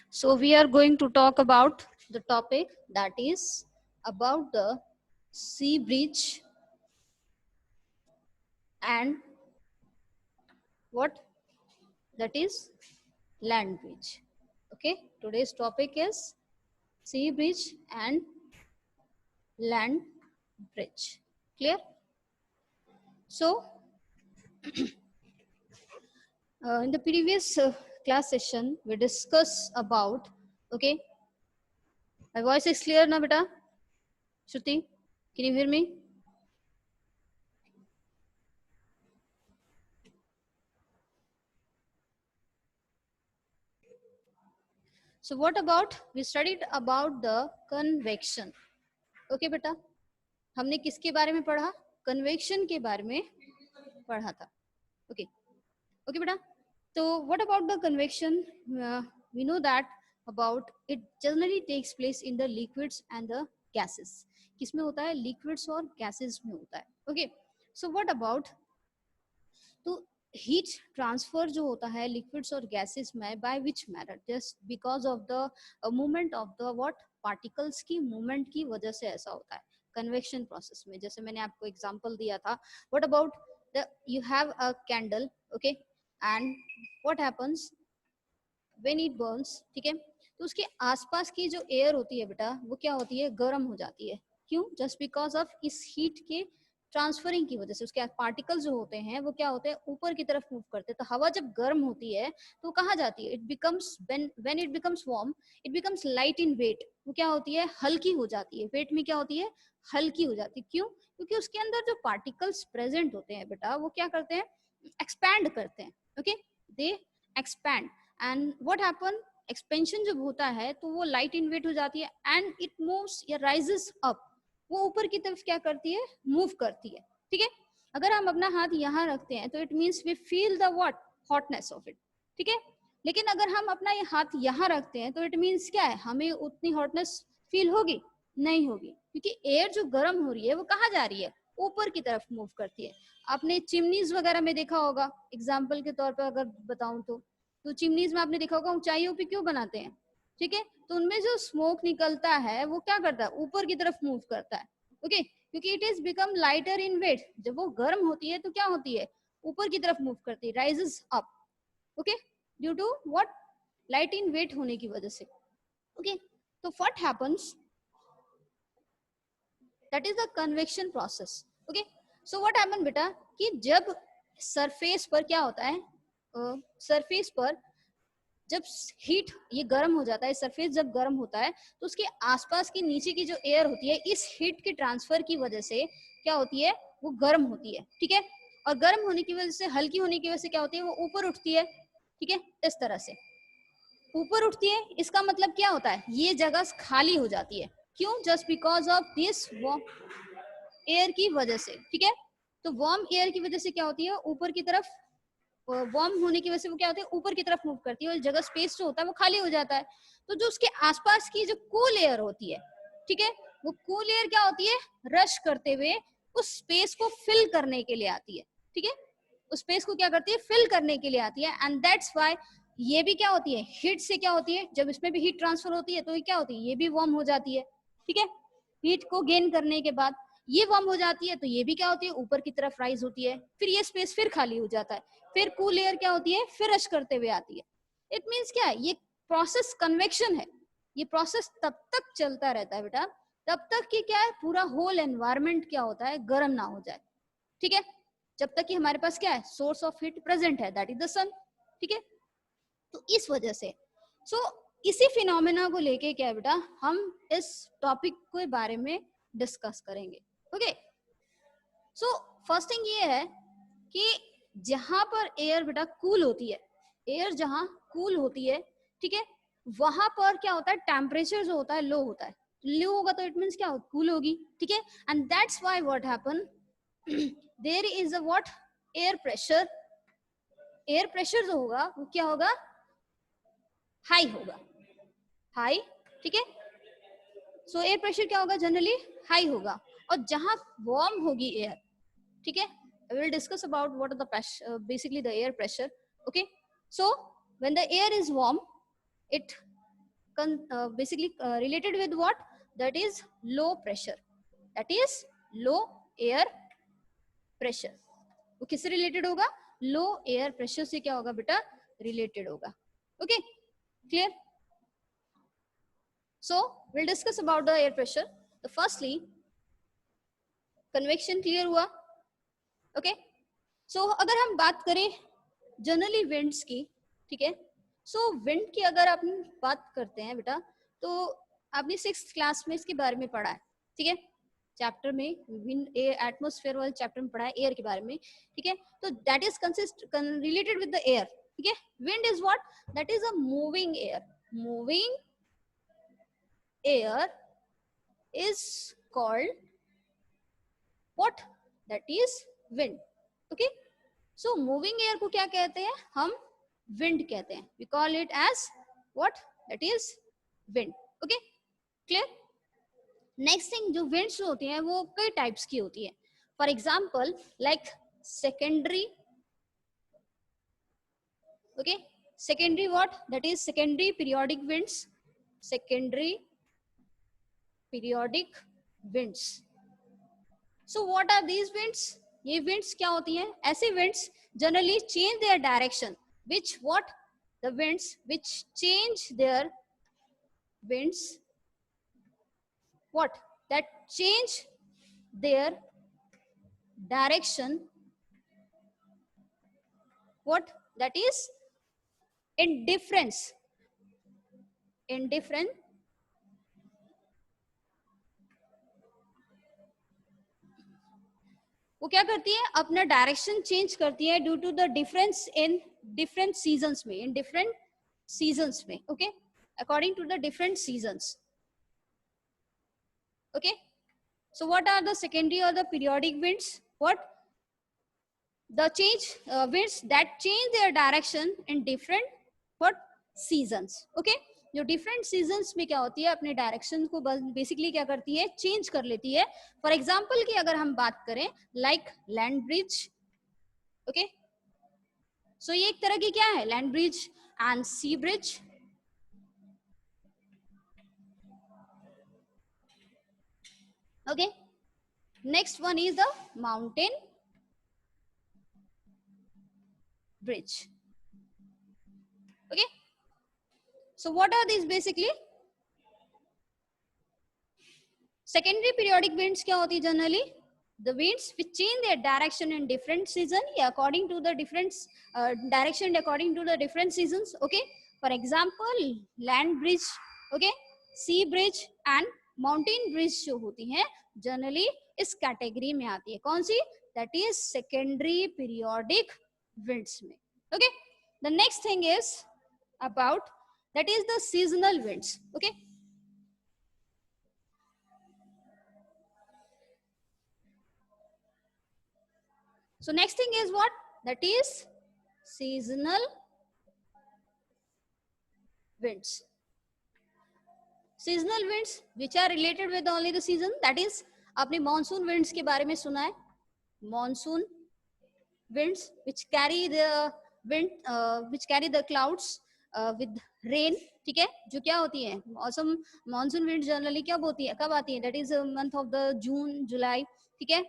So we are going to talk about the topic that is about the sea breach and what that is land breach. Okay, today's topic is sea breach and land bridge. Clear? So in the previous class session we discussed about, okay, my voice is clear now beta? Shruti, can you hear me? So what about, we studied about the convection. Okay बेटा, हमने किसके बारे में पढ़ा? Convection के बारे में पढ़ा था. ओके ओके बेटा. तो what about the convection? We know that about it generally takes place in the liquids and the gases. किसमें होता है? लिक्विड्स और गैसेस में होता है. ओके, सो व्हाट अबाउट, तो हीट ट्रांसफर जो होता है लिक्विड्स और गैसेस में by which method? Just because of the movement of the what, particles की मूवमेंट की वजह से ऐसा होता है कन्वेक्शन प्रोसेस में. जैसे मैंने आपको एग्जांपल दिया था, what about the, you have a candle, okay, and what happens when it Burns, ठीक है, तो उसके आसपास की जो एयर होती है बेटा वो क्या होती है? गर्म हो जाती है. क्यों? जस्ट बिकॉज ऑफ इस हीट के ट्रांसफरिंग की वजह से उसके पार्टिकल्स जो होते हैं वो क्या होते हैं? ऊपर की तरफ मूव करते हैं. तो हवा जब गर्म होती है तो कहाँ जाती है? It becomes, when it becomes warm it becomes light in weight. वो क्या होती है? हल्की हो जाती है. वेट में क्या होती है? हल्की हो जाती है. क्यों? क्योंकि उसके अंदर जो पार्टिकल्स प्रेजेंट होते हैं बेटा वो क्या करते हैं? एक्सपैंड करते हैं. Okay, they expand. And what happen, expansion जब होता है तो वो लाइट इन वेट हो जाती है एंड इट मूव्स या राइजेस अप. वो ऊपर की तरफ क्या करती है? मूव करती है. ठीक है, अगर हम अपना हाथ यहाँ रखते हैं तो it means we feel the what, hotness of it. ठीक है, लेकिन अगर हम अपना ये हाथ यहाँ रखते हैं तो इट मीन्स क्या है? हमें उतनी हॉटनेस फील होगी? नहीं होगी, क्योंकि एयर जो गर्म हो रही है वो कहाँ जा रही है? ऊपर की तरफ मूव करती है. आपने चिमनीज वगैरह में देखा होगा, एग्जाम्पल के तौर पर अगर बताऊं तो चिमनीज में आपने देखा होगा ऊंचाइयों पे क्यों बनाते हैं? ठीक है, तो उनमें जो स्मोक निकलता है वो क्या करता है? ऊपर की तरफ मूव करता है. ओके, क्योंकि it is become lighter in weight. जब वो गर्म होती है तो क्या होती है? ऊपर की तरफ मूव करती है, rises up. Okay, due to what, light in weight होने की वजह से. ओके, तो what happens, that is the convection process. Okay, so what happen बेटा कि जब सरफेस पर क्या होता है, सरफेस पर जब हीट ये गर्म हो जाता है, सरफेस जब गर्म होता है तो उसके आसपास की नीचे की जो एयर होती है इस हीट के ट्रांसफर की वजह से क्या होती है? वो गर्म होती है. ठीक है, और गर्म होने की वजह से, हल्की होने की वजह से क्या होती है? वो ऊपर उठती है. ठीक है, इस तरह से ऊपर उठती है. इसका मतलब क्या होता है? ये जगह खाली हो जाती है. क्यों? Just because of this warm air की वजह से. ठीक है, तो वार्म एयर की वजह से क्या होती है? ऊपर की तरफ, वार्म होने की वजह से वो क्या होती है? ऊपर की तरफ मूव करती है और जगह स्पेस जो होता है वो खाली हो जाता है. तो जो उसके आसपास की जो कूल एयर होती है, ठीक है, वो कूल एयर क्या होती है? रश करते हुए उस स्पेस को फिल करने के लिए आती है. ठीक है, उस स्पेस को क्या करती है? फिल करने के लिए आती है. एंड दैट्स व्हाई ये भी क्या होती है? हीट से क्या होती है? जब इसमें भी हीट ट्रांसफर होती है तो ये क्या होती है? ये भी वार्म हो जाती है. ठीक है, हीट को गेन करने के बाद ये वार्म हो जाती है तो ये भी क्या होती है? ऊपर की तरफ राइज होती है. फिर ये स्पेस फिर खाली हो जाता है. फिर कूल एयर क्या होती है? फिर रश करते हुए आती है. इट मीन्स क्या है? ये प्रोसेस कन्वेक्शन है. ये प्रोसेस तब तक चलता रहता है बेटा तब तक कि क्या है? पूरा होल एनवायरमेंट क्या होता है? गर्म ना हो जाए. ठीक है, जब तक कि हमारे पास क्या है? सोर्स ऑफ हीट प्रेजेंट है, दैट इज द सन. ठीक है, तो इस वजह से सो इसी फिनोमेना को लेके क्या है बेटा हम इस टॉपिक के बारे में डिस्कस करेंगे. ओके, सो फर्स्ट थिंग ये है कि जहां पर एयर बेटा कूल होती है, एयर जहां कूल होती है, ठीक है, वहां पर क्या होता है? टेम्परेचर जो होता है लो होता है. लो होगा तो इट मींस क्या? कूल होगी. ठीक है, and that's why what happen, there is a what, air pressure. Air pressure जो होगा वो क्या होगा? हाई होगा. हाई. ठीक है, सो एयर प्रेशर क्या होगा? जनरली हाई होगा. और जहां वार्म होगी एयर, ठीक है, I will discuss about what are the basically the air pressure. Okay, so when the air is warm, it basically related with what? That is low pressure, that is low air pressure. वो किससे related होगा? लो air pressure से क्या होगा बेटा? Related होगा. Okay, clear? So we'll discuss about the air pressure. The firstly, convection clear हुआ? Okay, सो अगर हम बात करें जनरली विंड्स की, ठीक है, सो विंड की अगर आप बात करते हैं बेटा, तो आपने 6th क्लास में इसके बारे में पढ़ा है, ठीक है, चैप्टर में विंड एटमॉस्फेयर वाले चैप्टर में पढ़ा है एयर के बारे में, ठीक है. तो that is consist related with the air, ठीक है. Wind is what? That is a moving air. Moving air is called what? That is wind. Okay, so moving air को क्या कहते हैं? हम विंड कहते हैं. We call it as what? That is wind. Okay, clear? Next thing, जो winds होती हैं वो कई टाइप्स की होती है. For example like secondary. Okay, secondary what? That is secondary periodic winds. Secondary periodic winds. So what are these winds? ये winds क्या होती हैं? ऐसे winds generally change their direction. Which what? The winds which change their winds what? That change their direction. What? That is indifference. Indifferent. वो क्या करती है? अपना डायरेक्शन चेंज करती है due to the difference in different seasons में, in different seasons में. Okay, according to the different seasons. Okay, so what are the secondary or the periodic winds? What? The change winds that change their direction in different what seasons. Okay, जो different seasons में क्या होती है, अपने direction को basically क्या करती है? चेंज कर लेती है. फॉर एग्जाम्पल की अगर हम बात करें like land breeze. Okay, so ये एक तरह की क्या है? Land breeze and sea breeze. Okay, next one is the mountain bridge. Okay, so what are these basically? Secondary periodic winds क्या होती है? Generally the winds which change their direction in different season, yeah, according to the different direction according to the different seasons. Okay, for example land bridge, okay, sea bridge and mountain bridge जो होती हैं generally इस category में आती है. कौन सी? That is secondary periodic winds में. Okay, the next thing is about that is the seasonal winds. Okay, so next thing is what? That is seasonal winds. Seasonal winds which are related with only the season, that is आपने monsoon winds के बारे में सुना है. Monsoon winds which carry the wind which carry the clouds with rain. ठीक है, जो क्या होती है? मौसम मॉनसून विंड जनरली कब होती है? कब आती है? That is month of the June July. ठीक है,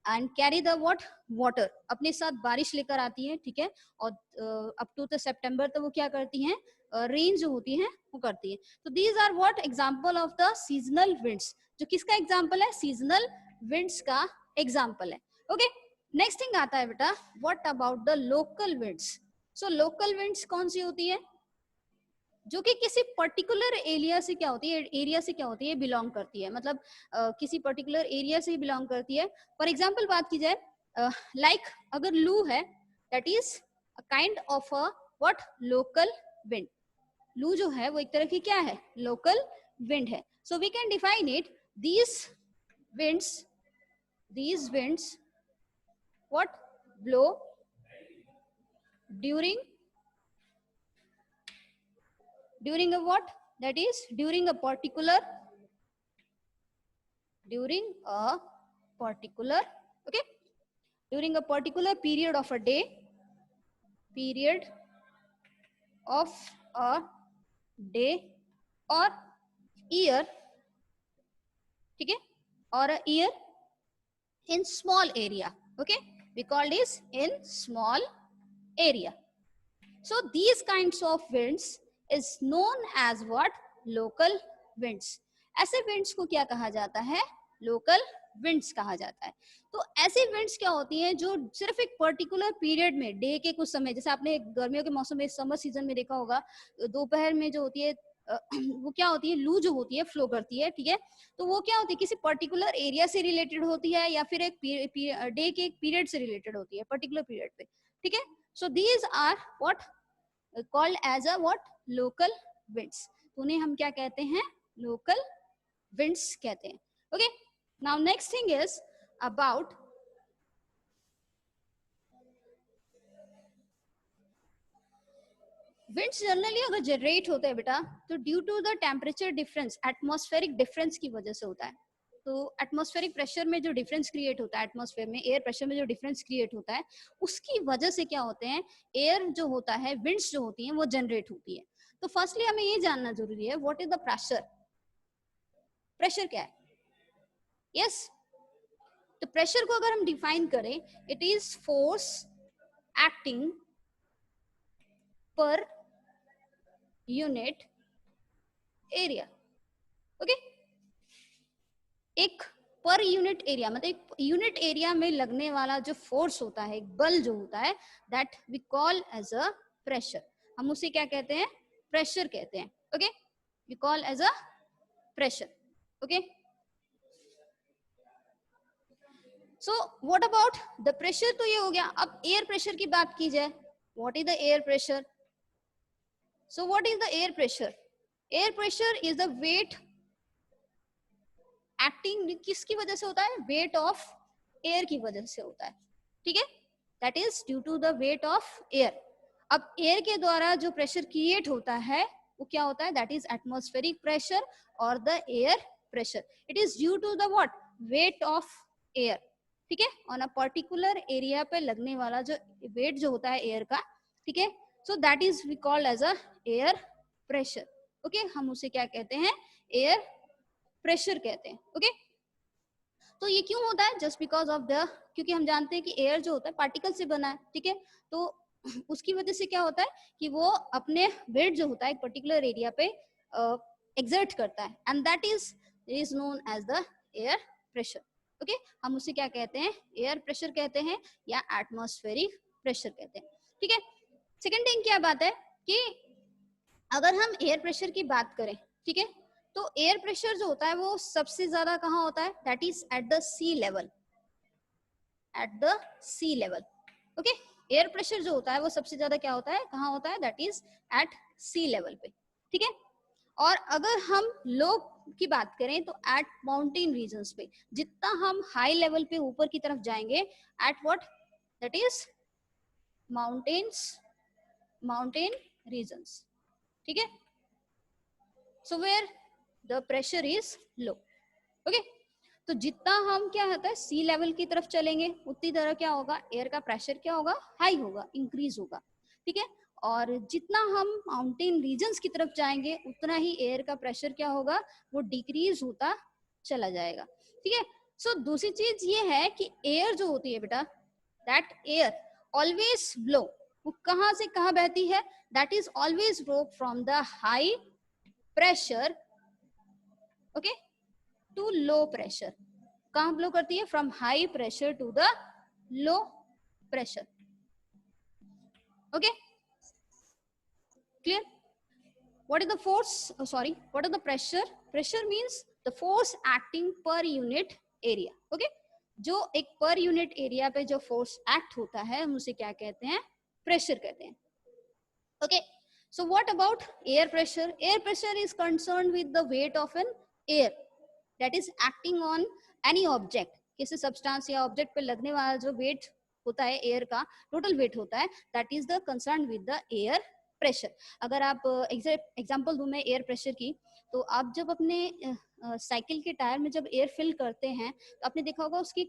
and carry the what? Water. अपने साथ बारिश लेकर आती है. ठीक है, और अप टू द सितंबर तक वो क्या करती हैं? रेन जो होती है वो करती है. तो these are what? Example of the seasonal winds. जो किसका एग्जांपल है? सीजनल विंड्स का एग्जांपल है. ओके, नेक्स्ट थिंग आता है बेटा what about the local winds. So local winds कौन सी होती है? जो कि किसी पर्टिकुलर एरिया से क्या होती है? एरिया से क्या होती है? बिलोंग करती है. मतलब किसी पर्टिकुलर एरिया से बिलोंग करती है. फॉर एग्जांपल बात की जाए लाइक अगर लू है, that is a kind of a what? Local wind. लू जो है वो एक तरह की क्या है? लोकल विंड है. So we can define it. These winds what? Blow during a what? That is during a particular okay, during a particular period of a day, period of a day or year, ठीक है, or a year in small area. Okay, we call this in small area. So these kinds of winds is known as what? Local winds. ऐसे winds को क्या कहा जाता है? Local winds कहा जाता है. तो ऐसे winds क्या होती हैं जो सिर्फ एक पर्टिकुलर पीरियड में, डे के कुछ समय, जैसे आपने गर्मियों के मौसम में, समर सीजन में देखा होगा, दोपहर में जो होती है वो क्या होती है, लू जो होती है फ्लो करती है, ठीक है, तो वो क्या होती है, किसी पर्टिकुलर एरिया से रिलेटेड होती है या फिर एक डे के एक पीरियड से रिलेटेड होती है, पर्टिकुलर पीरियड पे, ठीक है. So these are what called as a what? Local winds. उन्हें हम क्या कहते हैं? Local winds कहते हैं. Okay. Now next thing is about winds. Generally अगर जनरेट होते हैं बेटा, तो due to the temperature difference, atmospheric difference की वजह से होता है. तो एटमॉस्फेरिक प्रेशर में जो डिफरेंस क्रिएट होता है, एटमॉस्फेयर में एयर प्रेशर में जो डिफरेंस क्रिएट होता है, उसकी वजह से क्या होते हैं, एयर जो होता है, विंड्स जो होती हैं वो जनरेट होती है. तो फर्स्टली हमें ये जानना जरूरी है, what is the pressure. Pressure क्या है? यस, तो प्रेशर को अगर हम डिफाइन करें, it is force acting per unit area. Okay, एक पर यूनिट एरिया मतलब एक यूनिट एरिया में लगने वाला जो फोर्स होता है, एक बल जो होता है, that we call as a pressure. हम उसे क्या कहते हैं? प्रेशर कहते हैं. Okay, we call as a pressure. Okay, so what about the pressure. तो ये हो गया. अब एयर प्रेशर की बात की जाए, what is the air pressure. So what is the air pressure. Air pressure is the weight acting, किसकी वजह से होता है? वेट ऑफ एयर की वजह से होता है, ठीक है, that is due to the weight of air. अब एयर के द्वारा जो प्रेशर क्रिएट होता है वो क्या होता है? दैट इज एटमॉस्फेरिक प्रेशर और the air pressure. It is due to the what? Weight of air, ठीक है, ऑन अ पर्टिकुलर एरिया पे लगने वाला जो वेट जो होता है एयर का, ठीक है. So that is we called as a air pressure. Okay, हम उसे क्या कहते हैं? एयर प्रेशर कहते हैं. ओके, तो ये क्यों होता है? जस्ट बिकॉज ऑफ द, क्योंकि हम जानते हैं कि एयर जो होता है पार्टिकल से बना है, ठीक है, तो उसकी वजह से क्या होता है कि वो अपने वेट जो होता है एक पर्टिकुलर एरिया पे एक्सर्ट करता है, and that is known as the air pressure. Okay, हम उसे क्या कहते हैं? एयर प्रेशर कहते हैं या एटमॉस्फेरिक प्रेशर कहते हैं, ठीक है. सेकेंड थिंग क्या बात है कि अगर हम एयर प्रेशर की बात करें, ठीक है, तो एयर प्रेशर जो होता है वो सबसे ज्यादा कहाँ होता है? That is at the sea level. At the sea level. Okay, air pressure जो होता है वो सबसे ज्यादा क्या होता है? कहाँ होता है? That is at sea level पे, ठीक है. और अगर हम लो की बात करें तो एट माउंटेन रीजन्स पे, जितना हम हाई लेवल पे ऊपर की तरफ जाएंगे, at what? That is mountain regions, ठीक है. So where the pressure is low. Okay, तो जितना हम क्या होता है सी लेवल की तरफ चलेंगे, उतनी तरह क्या होगा? एयर का प्रेशर क्या होगा? हाई होगा, इंक्रीज होगा, ठीक है. और जितना हम माउंटेन रीजन्स की तरफ जाएंगे, उतना ही एयर का प्रेशर क्या होगा? वो डिक्रीज होता चला जाएगा, ठीक है. सो दूसरी चीज ये है कि एयर जो होती है बेटा, दैट एयर ऑलवेज ब्लो, वो कहाँ से कहाँ बहती है? That is always blow from the high pressure, okay, to low pressure. कहाँ ब्लो करती है? From high pressure to the low pressure. Okay, clear? What is the force? Oh, sorry, what is the pressure? Pressure means the force acting per unit area. Okay, जो एक per unit area पे जो force act होता है हम उसे क्या कहते हैं? प्रेशर कहते हैं. Okay, so what about air pressure? Air pressure is concerned with the weight of an air that is acting on any object. किसी सब्सटेंस या ऑब्जेक्ट पे लगने वाला जो वेट होता है एयर का, टोटल वेट होता है, that is the concern with the air pressure. अगर आप एग्जांपल दूं मैं एयर प्रेशर की, तो आप जब अपने साइकिल के टायर में जब एयर फिल करते हैं तो आपने देखा होगा उसकी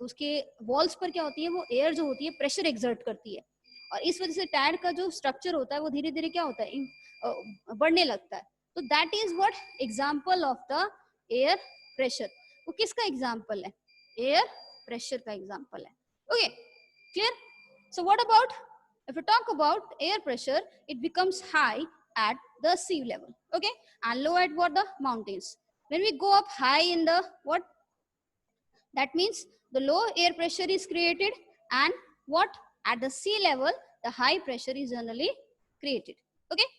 उसके वॉल्स पर क्या होती है, वो एयर जो होती है प्रेशर एक्सर्ट करती है, और इस वजह से टायर का जो स्ट्रक्चर होता है वो धीरे धीरे क्या होता है, बढ़ने लगता है। तो that is what example of the air pressure. वो किसका एग्जांपल है, एयर प्रेशर का एग्जांपल है। Okay clear. So what about if we talk about air pressure, it becomes high at the sea level, okay, and low at what the mountains. When we go up high in the what, that means the low air pressure is created, and what, at the sea level the high pressure is generally created. Okay,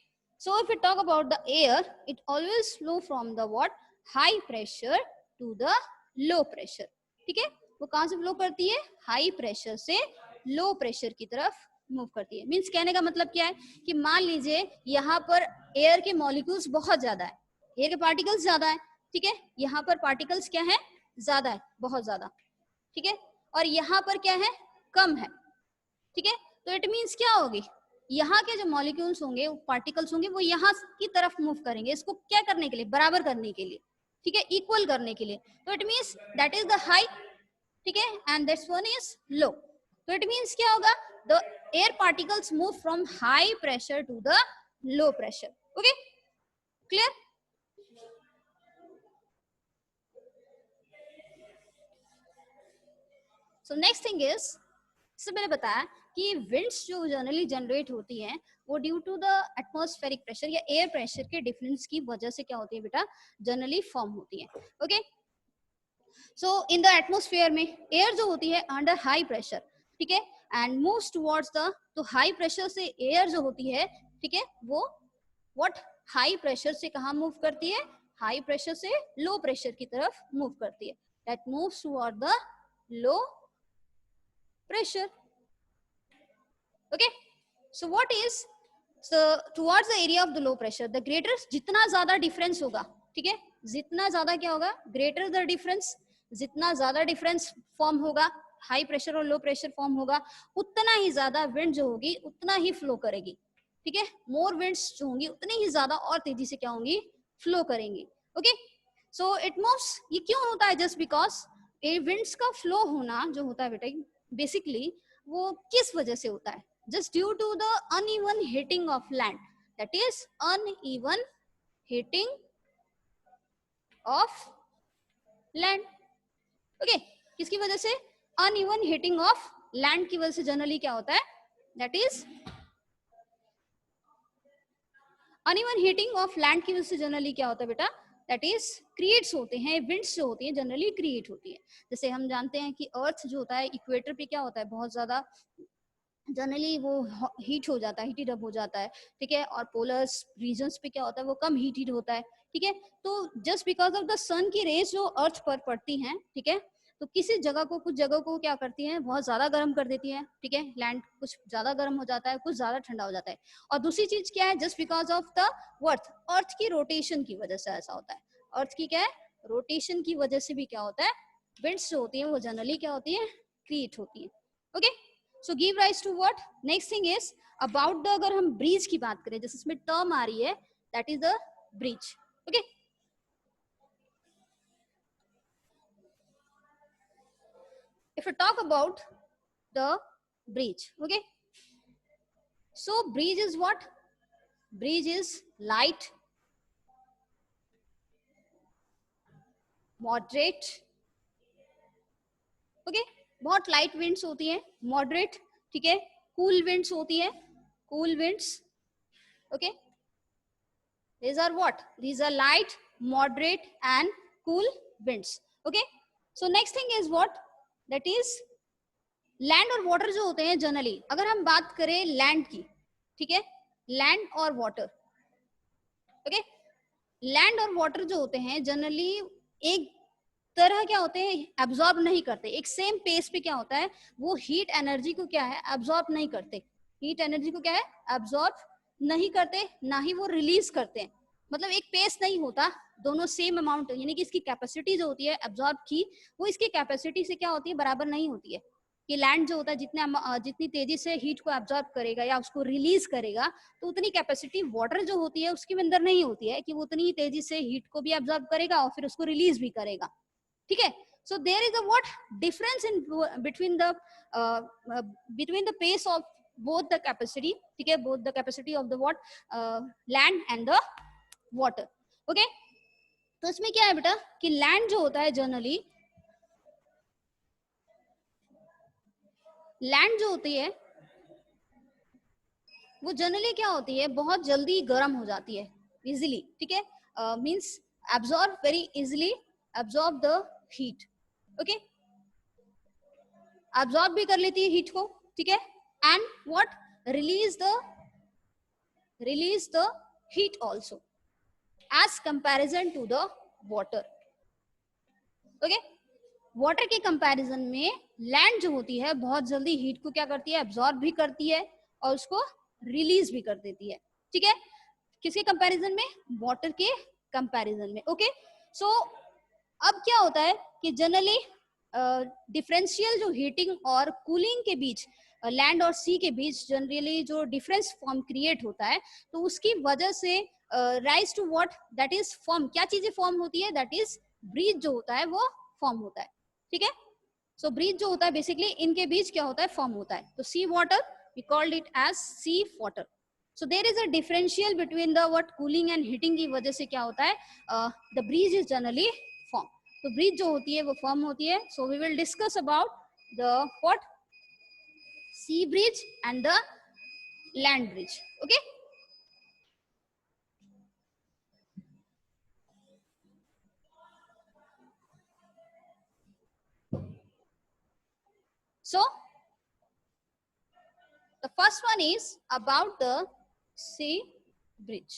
so if we talk about the air, it always flow from the what, high pressure to the low pressure. ठीक है, वो कहां से flow करती है, high pressure से लो pressure की तरफ मूव करती है। मींस कहने का मतलब क्या है कि मान लीजिए यहाँ पर एयर के मॉलिक्यूल्स बहुत ज्यादा है, एयर के पार्टिकल्स ज्यादा है, ठीक है, यहाँ पर पार्टिकल्स क्या है, ज्यादा है, बहुत ज्यादा, ठीक है, और यहाँ पर क्या है, कम है, ठीक है। तो इट मींस क्या होगी, यहाँ के जो मॉलिक्यूल्स होंगे, पार्टिकल्स होंगे, वो यहाँ की तरफ मूव करेंगे, इसको क्या करने के लिए, बराबर करने के लिए, ठीक है, इक्वल करने के लिए। तो it means that is the high, ठीक है, and that's one is low. तो इट मींस क्या होगा, the air particles move from high pressure to the low pressure. Okay clear. So next thing is, इससे मैंने बताया कि विंड्स जो जनरली जनरेट होती हैं वो due to the atmospheric pressure या एयर प्रेशर के डिफरेंस की वजह से क्या होती है बेटा, जनरली फॉर्म होती है। Okay, so in the atmosphere में एयर जो होती है अंडर हाई प्रेशर, ठीक है, एंड मूव्स टुवर्ड्स द, तो हाई प्रेशर से एयर जो होती है, ठीक है, वो व्हाट, हाई प्रेशर से कहाँ मूव करती है, हाई प्रेशर से लो प्रेशर की तरफ मूव करती है, that moves toward the low pressure. Okay, so what is, so towards the area of the low pressure, the greater, जितना ज्यादा डिफरेंस होगा, ठीक है, जितना ज्यादा क्या होगा, ग्रेटर द डिफरेंस, जितना ज्यादा डिफरेंस फॉर्म होगा, हाई प्रेशर और लो प्रेशर फॉर्म होगा, उतना ही ज्यादा विंड जो होगी उतना ही फ्लो करेगी, ठीक है, मोर विंड्स जो होंगी उतनी ही ज्यादा और तेजी से क्या होंगी, फ्लो करेंगी। ओके, सो इट मूव्स, ये क्यों होता है, जस्ट बिकॉज ये विंड्स का फ्लो होना जो होता है बेटा, बेसिकली वो किस वजह से होता है, just due to the uneven heating of land, that is uneven heating of land. Okay, किसकी वजह से, अनइवन हीटिंग ऑफ लैंड की वजह से जनरली क्या होता है, that is uneven heating of land की वजह से जनरली क्या होता है बेटा, दैट इज क्रिएट्स होते हैं, विंड्स जो होती हैं जनरली क्रिएट होती है। जैसे हम जानते हैं कि अर्थ जो होता है इक्वेटर पे क्या होता है, बहुत ज्यादा जनरली वो हीट हो जाता है, हीटेड अप हो जाता है, ठीक है, और पोलर रीजन्स पे क्या होता है, वो कम हीटेड होता है, ठीक है। तो जस्ट बिकॉज ऑफ द सन की रेज जो अर्थ पर पड़ती हैं, ठीक है, तो किसी जगह को, कुछ जगह को क्या करती हैं, बहुत ज्यादा गर्म कर देती है, ठीक है, लैंड कुछ ज्यादा गर्म हो जाता है, कुछ ज्यादा ठंडा हो जाता है। और दूसरी चीज क्या है, just because of the earth, earth की रोटेशन की वजह से ऐसा होता है, अर्थ की क्या है, रोटेशन की वजह से भी क्या होता है, विंड्स जो होती है वो जनरली क्या होती है, क्रिएट होती है। Okay, so give rise to what, next thing is about the, अगर हम ब्रीज की बात करें, जैसे इसमें टर्म आ रही है, that is the breeze. Okay, if we talk about the breeze, okay, so breeze is what, breeze is light, moderate, okay, बहुत लाइट विंड्स होती है, मॉडरेट, ठीक है, कूल विंड्स होती है, cool winds. Okay, these are what, these are light, moderate and cool winds. Okay, so next thing is what, that is land और water जो होते हैं जनरली, अगर हम बात करें लैंड की, ठीक है, लैंड और वाटर, ओके, लैंड और वाटर जो होते हैं जनरली एक तरह क्या होते हैं, एब्जॉर्ब नहीं करते, एक सेम पेस पे क्या होता है, वो हीट एनर्जी को क्या है, एब्जॉर्ब नहीं करते, हीट एनर्जी को क्या है, एब्जॉर्ब नहीं करते, ना ही वो रिलीज करते हैं, मतलब एक पेस नहीं होता, दोनों सेम अमाउंट, यानी कि इसकी कैपेसिटी जो होती है एब्जॉर्ब की, वो इसकी कैपेसिटी से क्या होती है, बराबर नहीं होती है। कि लैंड जो होता है जितनी तेजी से हीट को एब्जॉर्ब करेगा या उसको रिलीज करेगा, तो उतनी कैपेसिटी वाटर जो होती है उसके अंदर नहीं होती है कि वो उतनी तेजी से हीट को भी एब्जॉर्ब करेगा और फिर उसको रिलीज भी करेगा, ठीक है। So there is a what difference in between the pace of both the capacity, ठीक है, both the capacity of the what land and the water. Okay, तो इसमें क्या है बेटा कि लैंड जो होता है जनरली, लैंड जो होती है वो जनरली क्या होती है, बहुत जल्दी गर्म हो जाती है इजिली, ठीक है, means absorb very easily, absorb the heat, okay, absorb भी कर लेती है हीट को, ठीक है, and what release the heat also as comparison to the water, okay. Water के कंपैरिजन में लैंड जो होती है बहुत जल्दी हीट को क्या करती है, एब्जॉर्ब भी करती है और उसको रिलीज भी कर देती है, ठीक है, किसके कंपैरिजन में, वाटर के कंपैरिजन में, ओके। सो अब क्या होता है कि जनरली डिफरेंशियल जो हीटिंग और कूलिंग के बीच, लैंड और सी के बीच जनरली जो डिफरेंस फॉर्म क्रिएट होता है, तो उसकी वजह से rise to what, that is form, क्या चीजें फॉर्म होती है, दैट इज ब्रीज जो होता है वो फॉर्म होता है, ठीक है। सो ब्रीज जो होता है बेसिकली इनके बीच क्या होता है, फॉर्म होता है, तो sea water we called it as sea water. So there is a differential between the what cooling and heating की वजह से क्या होता है, the breeze is generally form, तो ब्रीज जो होती है वो फॉर्म होती है। So we will discuss about the what sea breeze and the land breeze, okay. So the first one is about the sea bridge,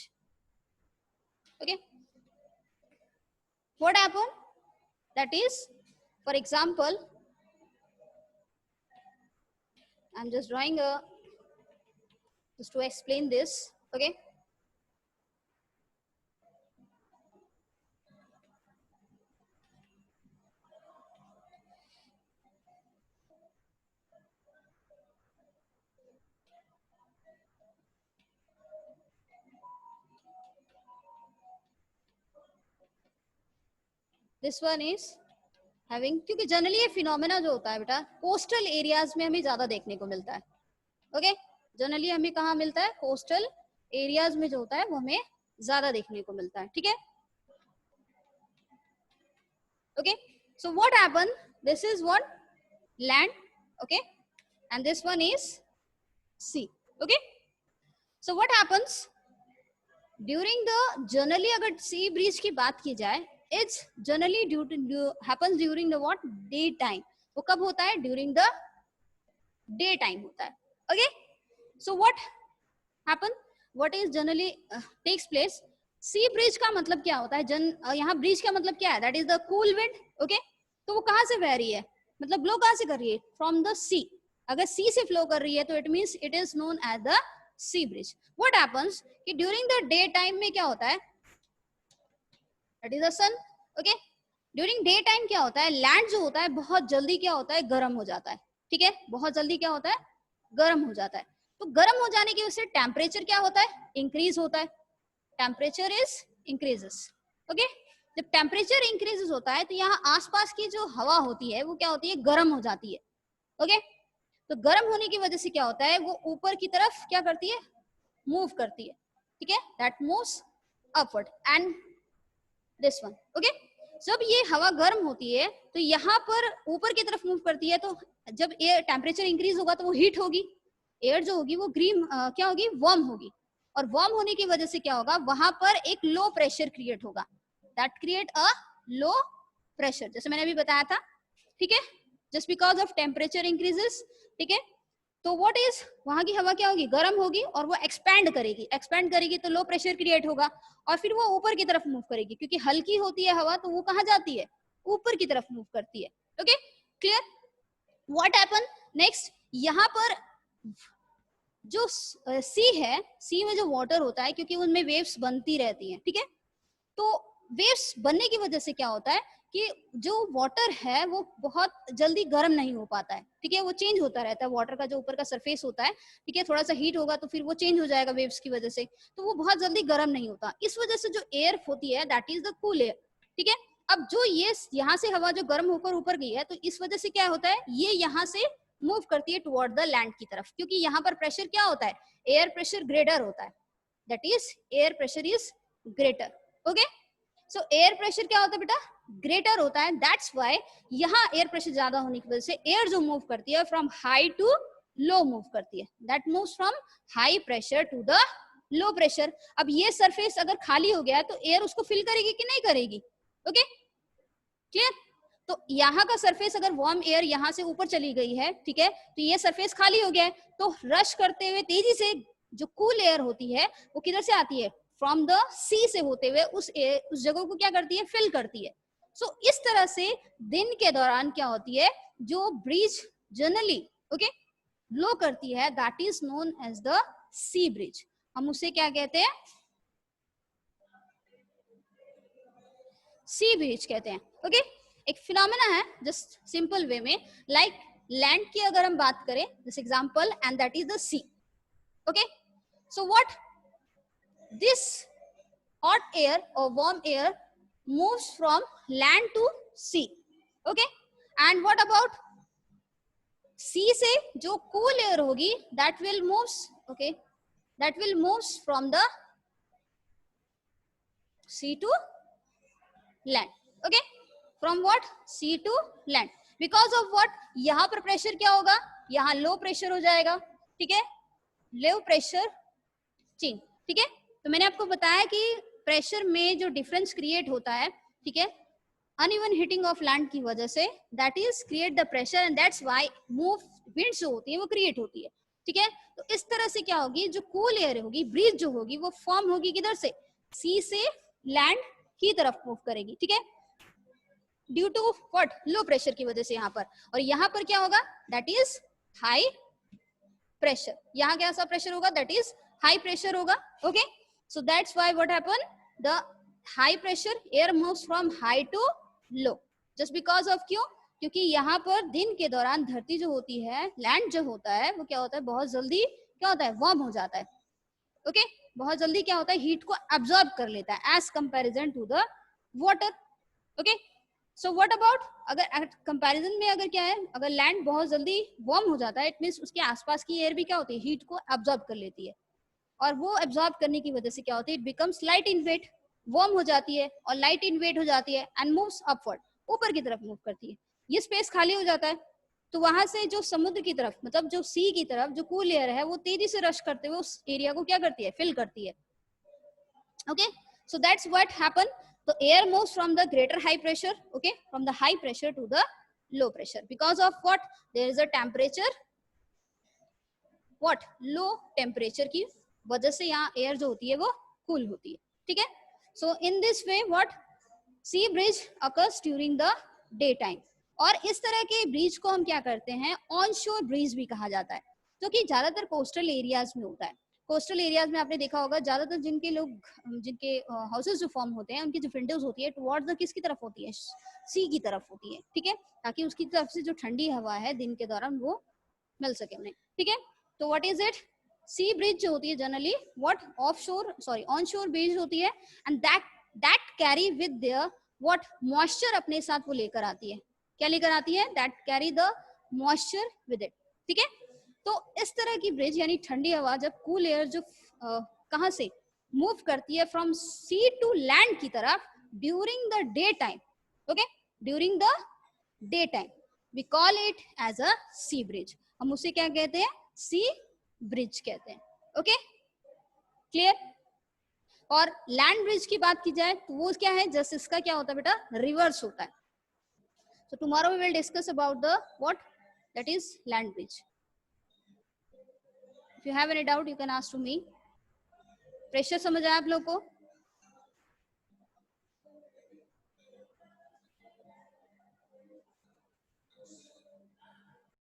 okay. What happened, that is, for example, I'm just drawing a, just to explain this, okay. This one is having, क्योंकि generally ये phenomena जो होता है बेटा coastal areas में हमें ज्यादा देखने को मिलता है, ओके। जनरली हमें कहाँ मिलता है, कोस्टल एरियाज में जो होता है वो हमें ज्यादा देखने को मिलता है, ठीक है, okay. So what happen, this is what land, okay, and this one is sea, okay. So what happens during the, generally अगर सी ब्रीज की बात की जाए, it's generally happens during the what, day time, वो कब होता है, during the day time होता है, okay. So what happen, what is generally takes place, sea breeze का मतलब क्या होता है, यहाँ ब्रिज का मतलब क्या है, that is the cool wind, okay. तो वो कहाँ से बह रही है, मतलब फ्लो कहाँ से कर रही है, फ्रॉम द सी, अगर सी से फ्लो कर रही है तो it means it is known as the sea breeze. What happens कि ड्यूरिंग द डे टाइम में क्या होता है, that is the sun, okay. During day time क्या होता है, लैंड जो होता है बहुत जल्दी क्या होता है, गर्म हो जाता है, ठीक है, बहुत जल्दी क्या होता है, गर्म हो जाता है। तो गर्म हो जाने की वजह से टेम्परेचर क्या होता है, इंक्रीज होता है, टेम्परेचर इज इंक्रीजेस, ओके। जब टेम्परेचर इंक्रीजेस होता है तो यहाँ आसपास की जो हवा होती है वो क्या होती है, गर्म हो जाती है, ओके। तो गर्म होने की वजह से क्या होता है, वो ऊपर की तरफ क्या करती है, मूव करती है, ठीक है, that moves upward and this one, okay. जब ये हवा गर्म होती है तो यहाँ पर ऊपर की तरफ मूव करती है, तो जब एयर टेम्परेचर इंक्रीज होगा तो वो हीट होगी, एयर जो होगी वो ग्रीन क्या होगी, वार्म होगी, और वार्म होने की वजह से क्या होगा, वहां पर एक लो प्रेशर क्रिएट होगा, that create a low pressure, जैसे मैंने अभी बताया था, ठीक है, just because of temperature increases, ठीक है। तो व्हाट इज, वहां की हवा क्या होगी, गर्म होगी और वो एक्सपैंड करेगी तो लो प्रेशर क्रिएट होगा और फिर वो ऊपर की तरफ मूव करेगी, क्योंकि हल्की होती है हवा तो वो कहाँ जाती है, ऊपर की तरफ मूव करती है, okay, clear. What happen next, यहाँ पर जो सी है, सी में जो वाटर होता है, क्योंकि उनमें वेव्स बनती रहती हैं, ठीक है, तो वेव्स बनने की वजह से क्या होता है कि जो वाटर है वो बहुत जल्दी गर्म नहीं हो पाता है, ठीक है, वो चेंज होता रहता है, वाटर का जो ऊपर का सरफेस होता है, ठीक है, थोड़ा सा हीट होगा तो फिर वो चेंज हो जाएगा वेव्स की वजह से, तो वो बहुत जल्दी गर्म नहीं होता, इस वजह से जो एयर होती है that is the cool air, ठीक है। अब जो ये यहाँ से हवा जो गर्म होकर ऊपर गई है, तो इस वजह से क्या होता है, ये यहाँ से मूव करती है टुवर्ड द लैंड की तरफ, क्योंकि यहाँ पर प्रेशर क्या होता है, एयर प्रेशर ग्रेटर होता है, that is air pressure is greater. Okay, so air pressure क्या होता है बेटा, ग्रेटर होता है, दैट्स व्हाई यहाँ एयर प्रेशर ज्यादा होने की वजह से एयर जो मूव करती है from high to low move करती है, that moves from high pressure to the low pressure. अब ये सरफेस अगर खाली हो गया तो एयर उसको फिल करेगी कि नहीं करेगी? Okay, clear? तो यहाँ का सरफेस अगर वार्म एयर यहाँ से ऊपर चली गई है, ठीक है, तो ये सरफेस खाली हो गया है, तो रश करते हुए तेजी से जो कूल एयर होती है वो किधर से आती है, फ्रॉम द सी से होते हुए उस जगह को क्या करती है, फिल करती है। सो इस तरह से दिन के दौरान क्या होती है, जो ब्रिज जनरली ओके लो करती है, that is known as the sea breeze. हम उसे क्या कहते हैं, सी ब्रिज कहते हैं। ओके, एक फिनोमेना है जस्ट सिंपल वे में, लाइक लैंड की अगर हम बात करें, this example and that is the sea. Okay, so what this hot air or warm air moves from land to sea. Okay, and what about sea से जो cool air होगी, that will moves, okay, that will moves from the sea to land. Okay, from what, sea to land, because of what, यहाँ पर pressure क्या होगा, यहाँ low pressure हो जाएगा, ठीक है, लो प्रेशर चेंज। ठीक है, तो मैंने आपको बताया कि प्रेशर में जो डिफरेंस क्रिएट होता है, ठीक है, अनइवन हिटिंग ऑफ लैंड की वजह से, that is create the pressure and that's why move winds जो होती है वो क्रिएट होती है। ठीक है, तो इस तरह से क्या होगी, जो कूल एयर होगी, ब्रीज जो होगी, वो फॉर्म होगी किधर से, सी से लैंड की तरफ मूव करेगी। ठीक है, due to what, low pressure की वजह से यहाँ पर, और यहाँ पर क्या होगा, दैट इज हाई प्रेशर। यहाँ क्या सा प्रेशर होगा, दैट इज हाई प्रेशर होगा। Okay, so that's why what happen, the high pressure air moves from high to low, just because of, क्यों, क्योंकि यहाँ पर दिन के दौरान धरती जो होती है, लैंड जो होता है, वो क्या होता है, बहुत जल्दी क्या होता है, वार्म हो जाता है। ओके, बहुत जल्दी क्या होता है, हीट को एब्जॉर्ब कर लेता है as comparison to the water. Okay, so what about, अगर कंपैरिजन में अगर क्या है, अगर लैंड बहुत जल्दी वार्म हो जाता है, इट मींस उसके आसपास की एयर भी क्या होती है, हीट को एब्जॉर्ब कर लेती है, और वो एब्जॉर्ब करने की वजह से क्या होती है, it becomes light in weight, warm हो जाती है और लाइट इन वेट हो जाती है एंड मूव्स अपवर्ड, ऊपर की तरफ मूव करती है। ये स्पेस खाली हो जाता है, तो वहां से जो समुद्र की तरफ, मतलब जो सी की तरफ जो कूल एयर है, वो तेजी से रश करते हुए उस एरिया को क्या करती है, फिल करती है। Okay, so that's what happened, the air moves from the greater high pressure, okay, from the high pressure to the low pressure, because of what, there is a temperature, what, low temperature की वजह से यहाँ air जो होती है वो cool होती है। ठीक है, so in this way what, sea bridge occurs during the daytime, और इस तरह के ब्रिज को हम क्या करते हैं, ऑन शोर ब्रिज भी कहा जाता है, जो कि ज्यादातर कोस्टल एरियाज में होता है। कोस्टल एरियाज में आपने देखा होगा, ज्यादातर जिनके लोग, जिनके हाउसेस जो फॉर्म होते हैं, उनकी जो विंडोज होती है टुवर्ड्स द किसकी तरफ होती है, सी की तरफ होती है। ठीक है, ताकि उसकी तरफ से जो ठंडी हवा है दिन के दौरान वो मिल सके उन्हें। ठीक है, तो what is it, sea breeze जो होती है generally what, off shore, sorry on shore breeze होती है, and that carry with their what, moisture अपने साथ वो लेकर आती है। क्या लेकर आती है, that carry the moisture with it. ठीक है, तो इस तरह की ब्रिज यानी ठंडी हवा जब कूल एयर जो कहां से मूव करती है, फ्रॉम सी टू लैंड की तरफ during the day time, okay, during the day time we call it as a sea breeze. हम उसे क्या कहते हैं, सी ब्रिज कहते हैं। Okay, clear? और लैंड ब्रिज की बात की जाए तो वो क्या है, जस्ट इसका क्या होता है बेटा, रिवर्स होता है। So tomorrow we will discuss about the what, that is land bridge. If you have any doubt, you can ask to me. Pressure समझ आया आप लोग को?